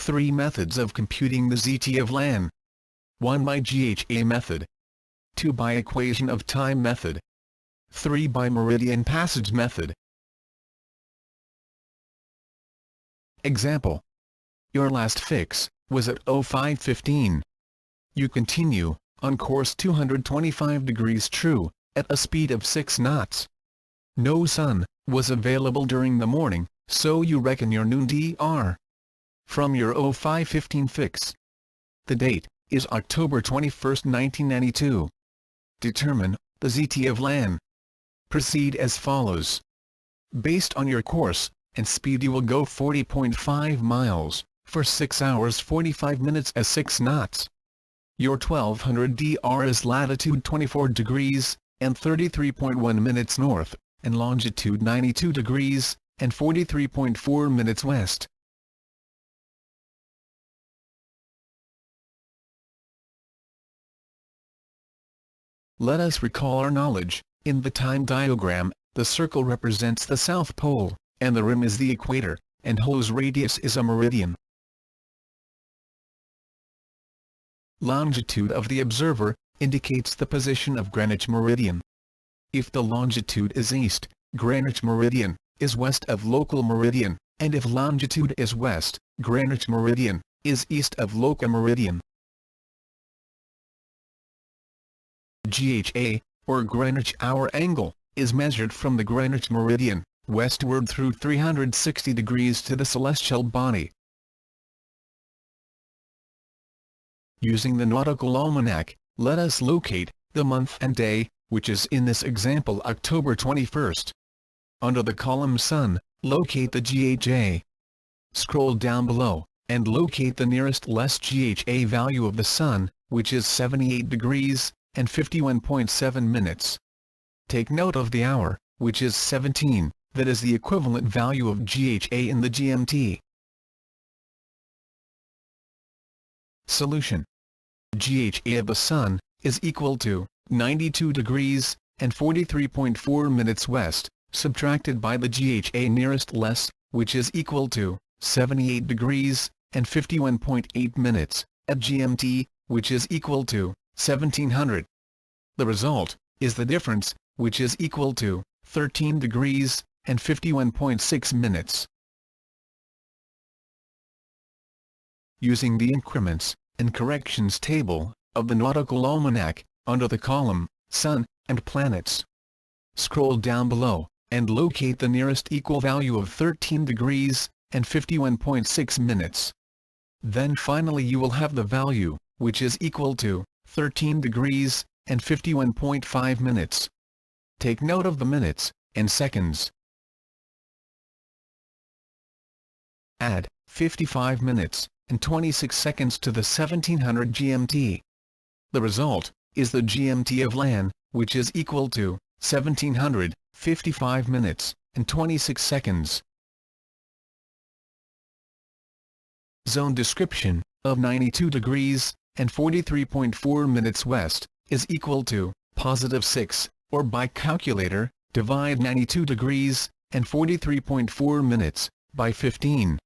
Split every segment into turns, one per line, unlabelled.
three methods of computing the ZT of LAN. 1 by GHA method. 2 by equation of time method. 3 by Meridian passage method. Example. Your last fix was at 05:15. You continue on course 225 degrees true, at a speed of 6 knots. No sun was available during the morning, so you reckon your noon dr. from your 05:15 fix. The date is October 21, 1992. Determine the ZT of LAN. Proceed as follows. Based on your course and speed, you will go 40.5 miles for 6 hours 45 minutes at 6 knots. Your 1200 dr is latitude 24 degrees and 33.1 minutes north, and longitude 92 degrees and 43.4 minutes west. Let us recall our knowledge. In the time diagram, the circle represents the South Pole, and the rim is the equator, and whose radius is a meridian. Longitude of the observer indicates the position of Greenwich Meridian. If the longitude is east, Greenwich Meridian is west of local meridian, and if longitude is west, Greenwich Meridian is east of local meridian. GHA, or Greenwich hour angle, is measured from the Greenwich Meridian, westward through 360 degrees to the celestial body. Using the nautical almanac, let us locate the month and day, which is in this example October 21st. Under the column Sun, locate the GHA. Scroll down below, and locate the nearest less GHA value of the Sun, which is 78 degrees and 51.7 minutes. Take note of the hour, which is 17, that is the equivalent value of GHA in the GMT. Solution. GHA of the Sun is equal to 92 degrees and 43.4 minutes west, subtracted by the GHA nearest less, which is equal to 78 degrees and 51.8 minutes, at GMT, which is equal to 1700. The result is the difference, which is equal to 13 degrees and 51.6 minutes. Using the increments and corrections table of the nautical almanac, under the column Sun and planets, scroll down below and locate the nearest equal value of 13 degrees and 51.6 minutes. Then finally you will have the value, which is equal to 13 degrees and 51.5 minutes. Take note of the minutes and seconds. Add 55 minutes and 26 seconds to the 1700 GMT. The result is the GMT of LAN, which is equal to 1700, 55 minutes and 26 seconds. Zone description of 92 degrees and 43.4 minutes west is equal to +6, or by calculator, divide 92 degrees and 43.4 minutes by 15.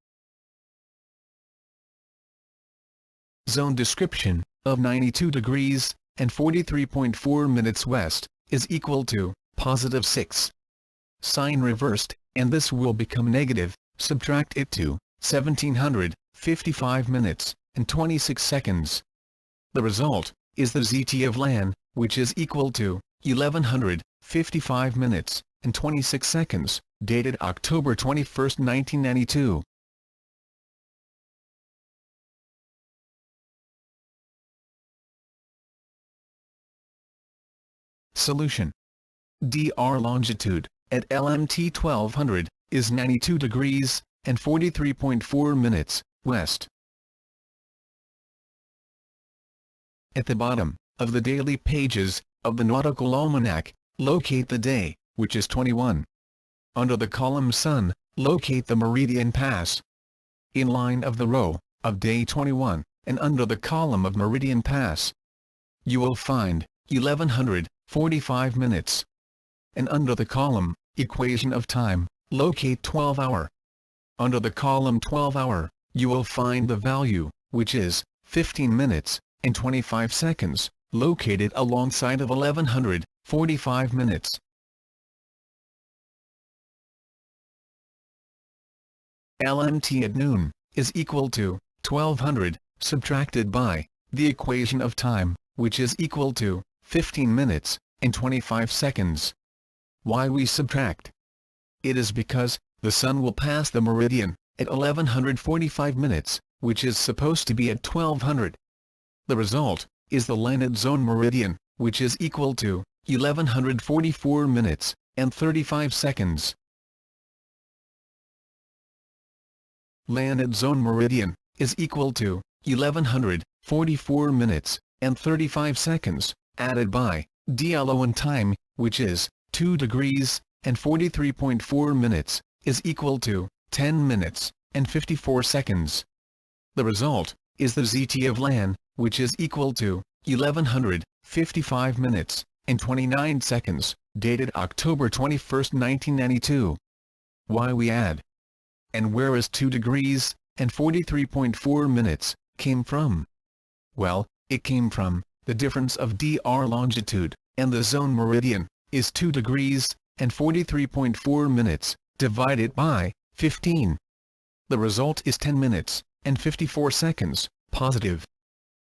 Zone description of 92 degrees and 43.4 minutes west is equal to +6. Sign reversed, and this will become negative. Subtract it to 1700, 55 minutes and 26 seconds. The result is the ZT of LAN, which is equal to 1100, 55 minutes and 26 seconds, dated October 21, 1992. Solution. DR longitude at LMT 1200 is 92 degrees and 43.4 minutes west. At the bottom of the daily pages of the nautical almanac, locate the day, which is 21. Under the column Sun, locate the meridian pass. In line of the row of day 21, and under the column of meridian pass, you will find 1145 minutes. And under the column equation of time, locate 12 hour. Under the column 12 hour, you will find the value, which is 15 minutes and 25 seconds, located alongside of 1145 minutes. LMT at noon is equal to 1200 subtracted by the equation of time, which is equal to 15 minutes and 25 seconds. Why we subtract? It is because the sun will pass the meridian at 1145 minutes, which is supposed to be at 1200. The result is the LAN at zone meridian, which is equal to 1144 minutes and 35 seconds. LAN at zone meridian is equal to 1144 minutes and 35 seconds, added by DLON time, which is 2 degrees and 43.4 minutes, is equal to 10 minutes and 54 seconds. The result is the ZT of LAN, which is equal to 1155 minutes and 29 seconds, dated October 21, 1992. Why we add? And where is 2 degrees and 43.4 minutes came from? Well, it came from the difference of DR longitude and the zone meridian is 2 degrees and 43.4 minutes divided by 15. The result is 10 minutes and 54 seconds, positive.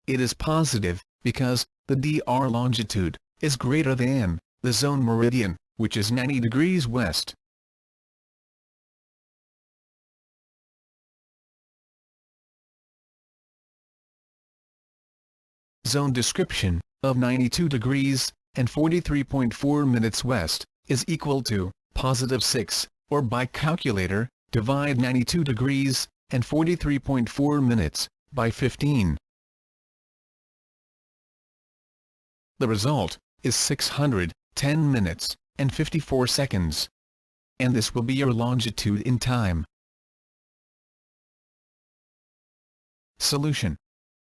It is positive because the DR longitude is greater than the zone meridian, which is 90 degrees west. Zone description of 92 degrees and 43.4 minutes west is equal to +6, or by calculator, divide 92 degrees and 43.4 minutes by 15. The result is 610 minutes and 54 seconds. And this will be your longitude in time. Solution.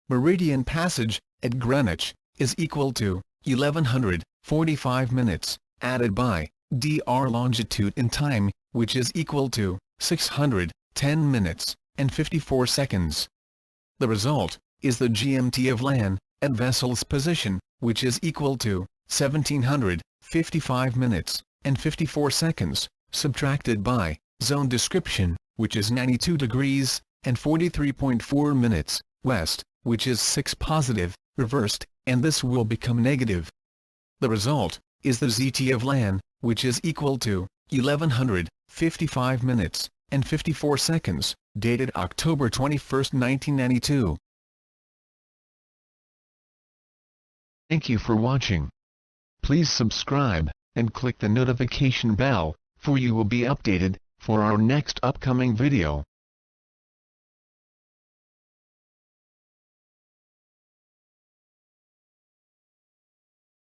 Meridian passage at Greenwich is equal to 1145 minutes, added by DR longitude in time, which is equal to 610 minutes and 54 seconds. The result is the GMT of LAN at vessel's position, which is equal to 1755 minutes and 54 seconds, subtracted by zone description, which is 92 degrees and 43.4 minutes west, which is 6 positive, reversed, and this will become negative. The result is the ZT of LAN, which is equal to 1155 minutes and 54 seconds, dated October 21, 1992. Thank you for watching. Please subscribe and click the notification bell, for you will be updated for our next upcoming video.